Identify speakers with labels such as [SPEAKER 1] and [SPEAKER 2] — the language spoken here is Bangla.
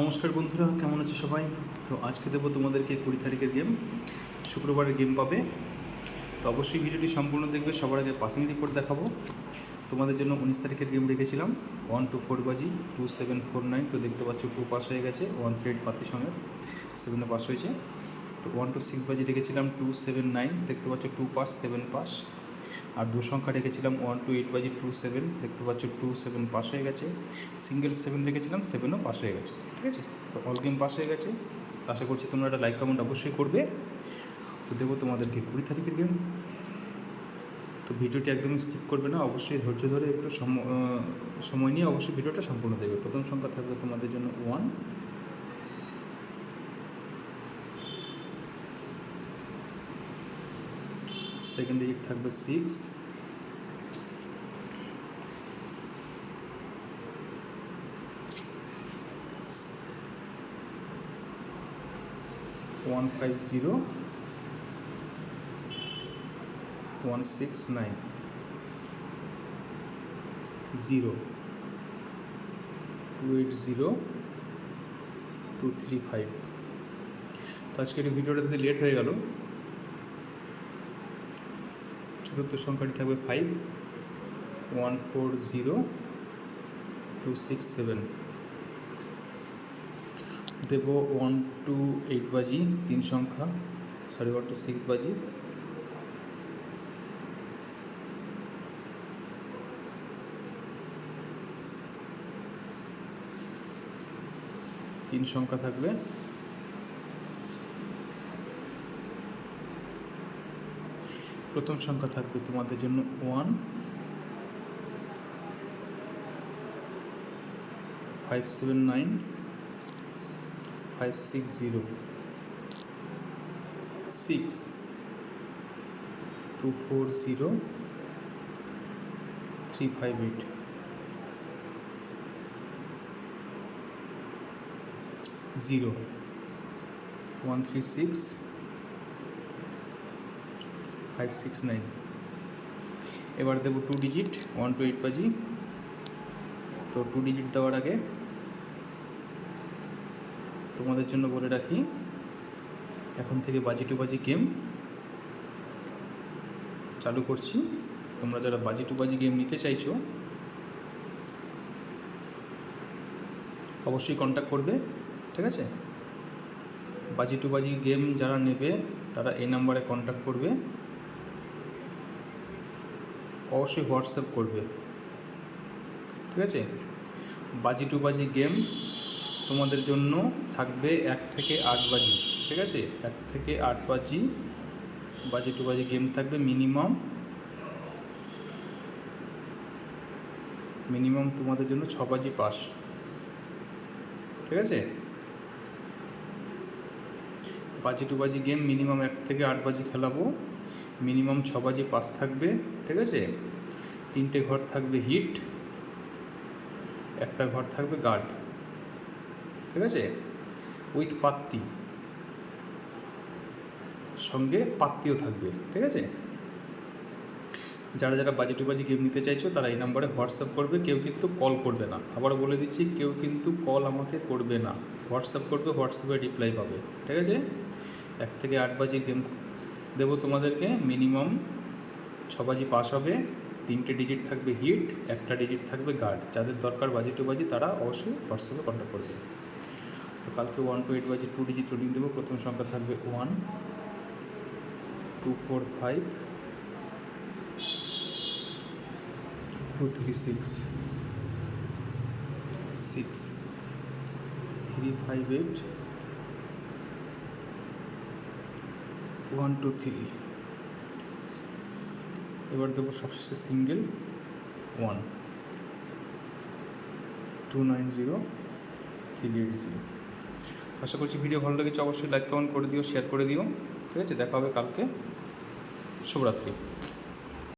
[SPEAKER 1] নমস্কার বন্ধুরা, কেমন আছো সবাই? তো আজকে দেবো তোমাদেরকে 20 তারিখের গেম, শুক্রবারের গেম পাবে। তো অবশ্যই ভিডিওটি সম্পূর্ণ দেখবে। সবার আগে পাসিং রিপোর্ট দেখাবো। তোমাদের জন্য 19 তারিখের গেম রেখেছিলাম 1 to 4 বাজি 2749। তো দেখতে পাচ্ছ 2 পাস হয়ে গেছে, 1 থ্রেড পাতি সমেত 7 পাস হয়েছে। তো 1 to 6 বাজি রেখেছিলাম 279, দেখতে পাচ্ছ 2 পাস 7 পাস। আর দু সংখ্যা রেখেছিলাম 1 to 8 বাজি 27, দেখতে পাচ্ছ 27 পাস হয়ে গেছে। সিঙ্গেল 7 রেখেছিলাম, 7ও পাস হয়ে গেছে। ঠিক আছে, তো অল গেম পাস হয়ে গেছে। তো আশা করছি তোমরা একটা লাইক কমেন্ট অবশ্যই করবে। তো দেবো তোমাদেরকে 20 তারিখের গেম। তো ভিডিওটি একদমই স্কিপ করবে না, অবশ্যই ধৈর্য ধরে একটু সময় নিয়ে অবশ্যই ভিডিওটা সম্পূর্ণ দেবে। প্রথম সংখ্যা থাকবে তোমাদের জন্য 1, সেকেন্ড ডিজিট থাকবে 6, ওয়ান 50, 169, 0, 280, 235। তো আজকের এই ভিডিওটা যদি লেট হয়ে গেল। চতুর্থ সংখ্যাটি থাকবে 5, 140, 267। দেব 1 to 8 বাজি 3 সংখ্যা, 1 to 6 বাজি, তিন সংখ্যা থাকবে। প্রথম সংখ্যা থাকবে তোমাদের জন্য 1, 579, 560, 6, 240, 358, 0, 136, 569। এবার দেবো 2 ডিজিট 1 to 8 বাজি। তো 2 ডিজিট দেওয়ার আগে তোমাদের জন্য বলে রাখি, এখন থেকে বাজি টু বাজি গেম চালু করছি। তোমরা যারা বাজি টু বাজি গেম নিতে চাইছো অবশ্যই কন্ট্যাক্ট করবে। ঠিক আছে, বাজি টু বাজি গেম যারা নেবে তারা এই নাম্বারে কন্ট্যাক্ট করবে, অবশ্যই হোয়াটসঅ্যাপ করবে। ঠিক আছে, বাজি টু বাজি গেম তোমাদের জন্য থাকবে 1 থেকে 8 বাজি। ঠিক আছে, 1 থেকে 8 বাজি বাজি টু বাজি গেম থাকবে। মিনিমাম তোমাদের জন্য 6 বাজি পাস। ঠিক আছে, বাজি টু বাজি গেম মিনিমাম 1 থেকে 8 বাজি খেলাবো, মিনিমাম 6 বাজি পাস থাকবে। ঠিক আছে, 3টে ঘর থাকবে হিট, একটা ঘর থাকবে গার্ড। ঠিক আছে, উইথ পাত্তি, সঙ্গে পাত্তিও থাকবে। ঠিক আছে, যারা যারা বাজি টু বাজি গেম নিতে চাইছো তারা এই নাম্বারে হোয়াটসঅ্যাপ করবে, কেউ কিন্তু কল করবে না। আবার বলে দিচ্ছি, কেউ কিন্তু কল আমাকে করবে না, হোয়াটসঅ্যাপ করবে, হোয়াটসঅ্যাপে রিপ্লাই পাবে। ঠিক আছে, 1 থেকে 8 বাজি গেম দেবো তোমাদেরকে, মিনিমাম 6 বাজি পাস হবে, 3টে ডিজিট থাকবে হিট, একটা ডিজিট থাকবে গার্ড। যাদের দরকার বাজি টু বাজি তারা অবশ্যই হোয়াটসঅ্যাপে কন্ট্যাক্ট করবে। তো কালকে 1 to 8 বাজি 2 ডিজিট রুটিং দেবো। প্রথম সংখ্যা থাকবে 1, 245, 236, 6, 358, 123। এবার দেবো সবশেষে সিঙ্গেল 1, 290, 380। আশা করছি ভিডিও ভালো লেগেছে, অবশ্যই লাইক কমেন্ট করে দিও, শেয়ার করে দিও। ঠিক আছে, দেখা হবে কালকে। শুভরাত্রি।